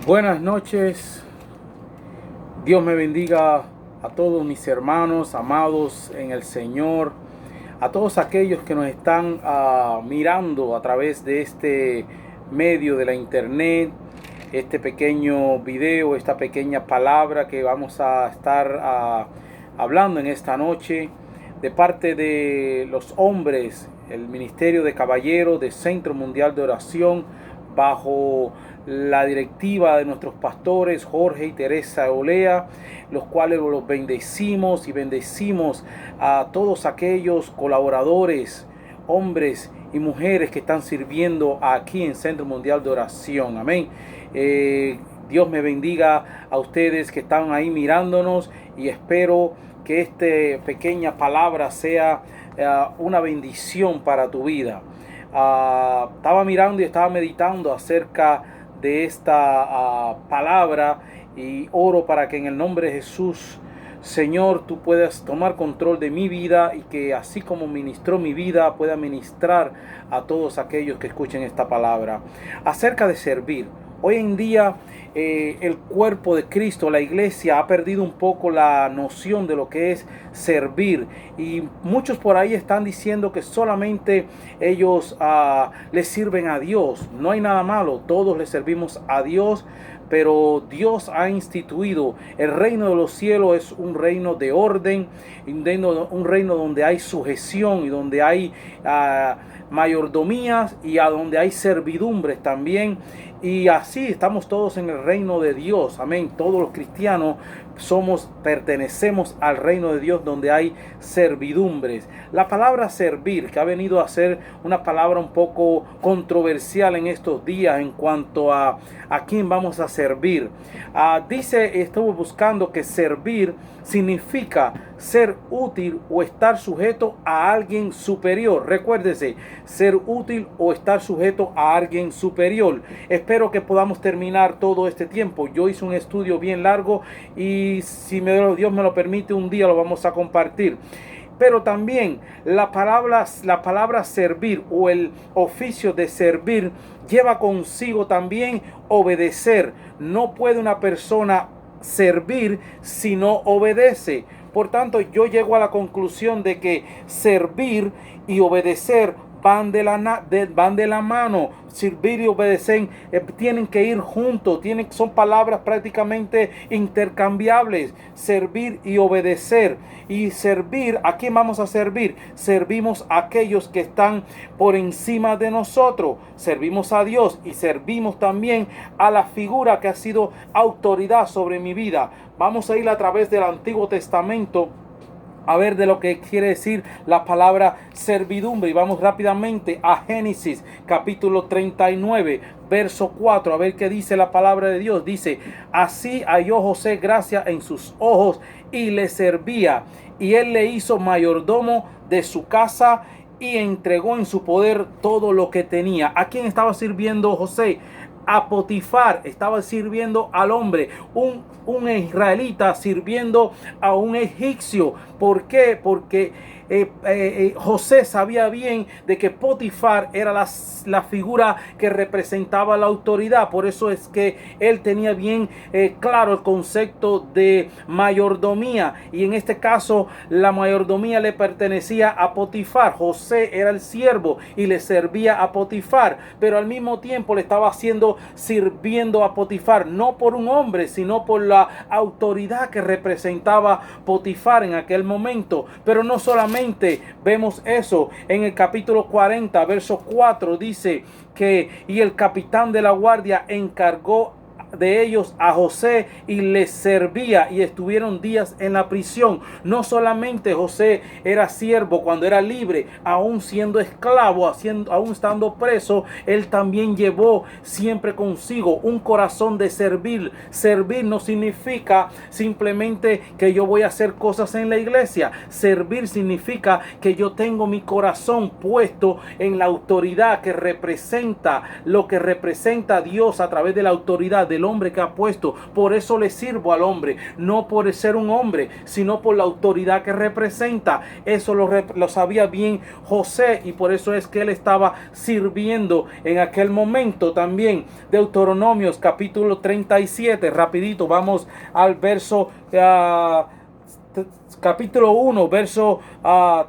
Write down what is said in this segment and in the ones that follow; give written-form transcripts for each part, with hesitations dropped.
Buenas noches, Dios me bendiga a todos mis hermanos amados en el Señor, a todos aquellos que nos están mirando a través de este medio de la internet, este pequeño video, esta pequeña palabra que vamos a estar hablando en esta noche de parte de los hombres, el Ministerio de Caballeros de Centro Mundial de Oración, bajo la directiva de nuestros pastores Jorge y Teresa Olea, los cuales los bendecimos y bendecimos a todos aquellos colaboradores, hombres y mujeres que están sirviendo aquí en Centro Mundial de Oración. Amén. Dios me bendiga a ustedes que están ahí mirándonos, y espero que esta pequeña palabra sea una bendición para tu vida. Estaba mirando y estaba meditando acerca de esta palabra, y oro para que en el nombre de Jesús, Señor, tú puedas tomar control de mi vida, y que así como ministró mi vida, pueda ministrar a todos aquellos que escuchen esta palabra acerca de servir. Hoy en día el cuerpo de Cristo, la iglesia, ha perdido un poco la noción de lo que es servir, y muchos por ahí están diciendo que solamente ellos les sirven a Dios. No hay nada malo, todos le servimos a Dios, pero Dios ha instituido el reino de los cielos. Es un reino de orden, un reino donde hay sujeción y donde hay mayordomías, y a donde hay servidumbres también. Y así estamos todos en el reino de Dios. Amén. Todos los cristianos pertenecemos al reino de Dios, donde hay servidumbres. La palabra servir, que ha venido a ser una palabra un poco controversial en estos días en cuanto a quién vamos a servir. Estuve buscando que servir significa ser útil o estar sujeto a alguien superior. Recuérdese, ser útil o estar sujeto a alguien superior. Espero que podamos terminar todo este tiempo. Yo hice un estudio bien largo, y si Dios me lo permite, un día lo vamos a compartir. Pero también la palabra servir, o el oficio de servir, lleva consigo también obedecer. No puede una persona servir si no obedece. Por tanto, yo llego a la conclusión de que servir y obedecer van de la mano. Servir y obedecer tienen que ir juntos, son palabras prácticamente intercambiables. Servir y obedecer. Y servir, ¿a quién vamos a servir? Servimos a aquellos que están por encima de nosotros. Servimos a Dios, y servimos también a la figura que ha sido autoridad sobre mi vida. Vamos a ir a través del Antiguo Testamento a ver de lo que quiere decir la palabra servidumbre. Y vamos rápidamente a Génesis capítulo 39, verso 4, a ver qué dice la palabra de Dios. Dice: así halló José gracia en sus ojos, y le servía, y él le hizo mayordomo de su casa, y entregó en su poder todo lo que tenía. ¿A quién estaba sirviendo José? A Potifar. Estaba sirviendo al hombre, un israelita sirviendo a un egipcio. ¿Por qué? Porque José sabía bien de que Potifar era la figura que representaba la autoridad. Por eso es que él tenía bien claro el concepto de mayordomía, y en este caso la mayordomía le pertenecía a Potifar. José era el siervo y le servía a Potifar, pero al mismo tiempo le estaba sirviendo a Potifar, no por un hombre, sino por la autoridad que representaba Potifar en aquel momento. Pero no solamente vemos eso. En el capítulo 40, verso 4, dice que y el capitán de la guardia encargó de ellos a José, y les servía, y estuvieron días en la prisión. No solamente José era siervo cuando era libre, aún siendo esclavo, aún estando preso, él también llevó siempre consigo un corazón de servir. Servir no significa simplemente que yo voy a hacer cosas en la iglesia. Servir significa que yo tengo mi corazón puesto en la autoridad que representa lo que representa Dios a través de la autoridad del del hombre que ha puesto. Por eso le sirvo al hombre, no por ser un hombre, sino por la autoridad que representa. Eso lo sabía bien José, y por eso es que él estaba sirviendo en aquel momento también. Deuteronomios capítulo 37, rapidito, vamos al verso capítulo 1, verso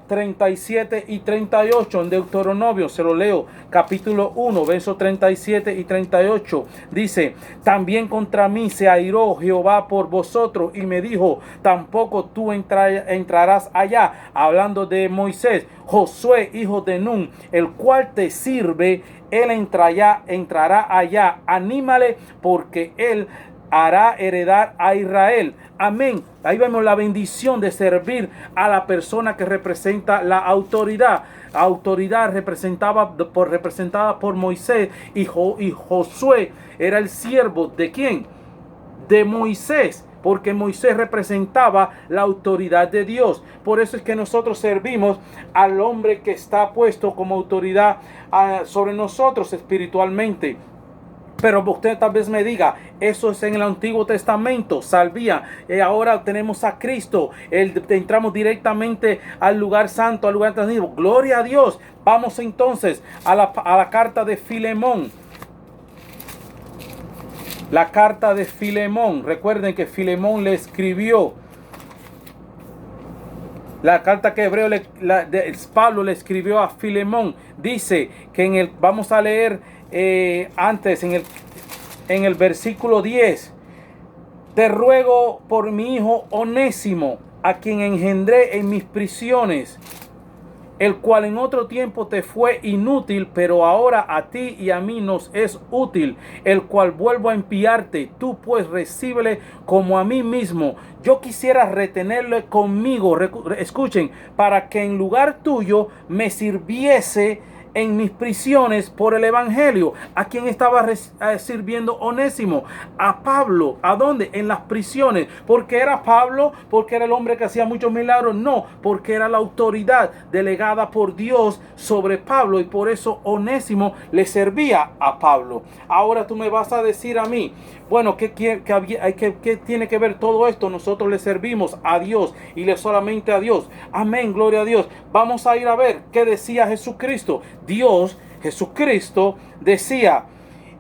37 y 38 en Deuteronomio, se lo leo, capítulo 1, verso 37 y 38, dice: también contra mí se airó Jehová por vosotros y me dijo: tampoco tú entrarás allá, hablando de Moisés. Josué, hijo de Nun, el cual te sirve, él entrará allá, anímale, porque él hará heredar a Israel. Amén. Ahí vemos la bendición de servir a la persona que representa la autoridad. Autoridad representada por Moisés, y Josué era el siervo ¿de quién? De Moisés, porque Moisés representaba la autoridad de Dios. Por eso es que nosotros servimos al hombre que está puesto como autoridad sobre nosotros espiritualmente. Pero usted tal vez me diga, eso es en el Antiguo Testamento, salvía. Ahora tenemos a Cristo, entramos directamente al lugar santo, al lugar santísimo. Gloria a Dios. Vamos entonces a la carta de Filemón. La carta de Filemón. Recuerden que Filemón le escribió. La carta que Pablo le escribió a Filemón. Dice que vamos a leer antes en el versículo 10: te ruego por mi hijo Onésimo, a quien engendré en mis prisiones, el cual en otro tiempo te fue inútil, pero ahora a ti y a mí nos es útil, el cual vuelvo a enviarte. Tú pues recíbele como a mí mismo. Yo quisiera retenerle conmigo, escuchen, para que en lugar tuyo me sirviese en mis prisiones por el evangelio. ¿A quién estaba sirviendo Onésimo? A Pablo. ¿A dónde? En las prisiones. ¿Porque era Pablo? ¿Porque era el hombre que hacía muchos milagros? No, porque era la autoridad delegada por Dios sobre Pablo, y por eso Onésimo le servía a Pablo. Ahora tú me vas a decir a mí, bueno, ¿qué tiene que ver todo esto? Nosotros le servimos a Dios y solamente a Dios. Amén, gloria a Dios. Vamos a ir a ver qué decía Jesucristo. Jesucristo decía: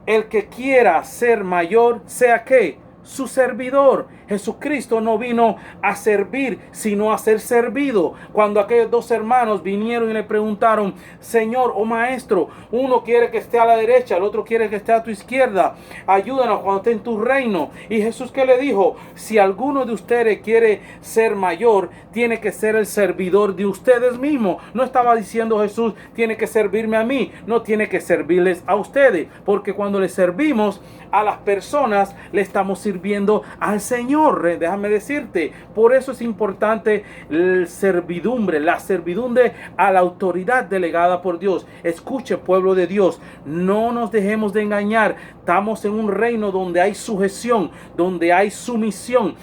el que quiera ser mayor, sea ¿qué? Su servidor. Jesucristo no vino a servir, sino a ser servido. Cuando aquellos dos hermanos vinieron y le preguntaron: Señor o Maestro, uno quiere que esté a la derecha, el otro quiere que esté a tu izquierda, ayúdanos cuando esté en tu reino. Y Jesús, ¿qué le dijo? Si alguno de ustedes quiere ser mayor, tiene que ser el servidor de ustedes mismos. No estaba diciendo Jesús: tiene que servirme a mí. No, tiene que servirles a ustedes, porque cuando le servimos a las personas, le estamos sirviendo al Señor. Déjame decirte, por eso es importante la servidumbre a la autoridad delegada por Dios. Escuche, pueblo de Dios, no nos dejemos de engañar. Estamos en un reino donde hay sujeción, donde hay sumisión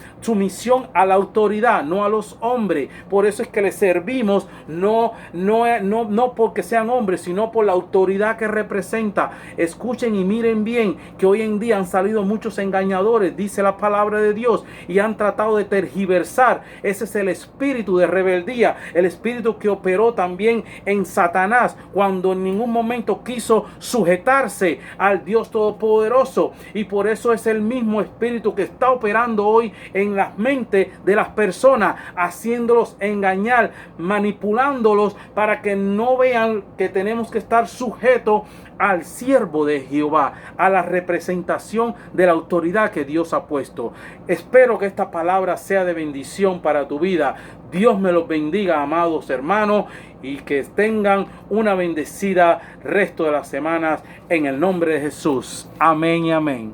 a la autoridad, no a los hombres. Por eso es que le servimos, no porque sean hombres, sino por la autoridad que representa. Escuchen y miren bien que hoy en día han salido muchos engañadores, dice la palabra de Dios, y han tratado de tergiversar. Ese es el espíritu de rebeldía, el espíritu que operó también en Satanás, cuando en ningún momento quiso sujetarse al Dios Todopoderoso. Y por eso es el mismo espíritu que está operando hoy en las mentes de las personas, haciéndolos engañar, manipulándolos para que no vean que tenemos que estar sujetos al siervo de Jehová, a la representación de la autoridad que Dios ha puesto. Espero que esta palabra sea de bendición para tu vida. Dios me los bendiga, amados hermanos, y que tengan una bendecida resto de las semanas en el nombre de Jesús. Amén y amén.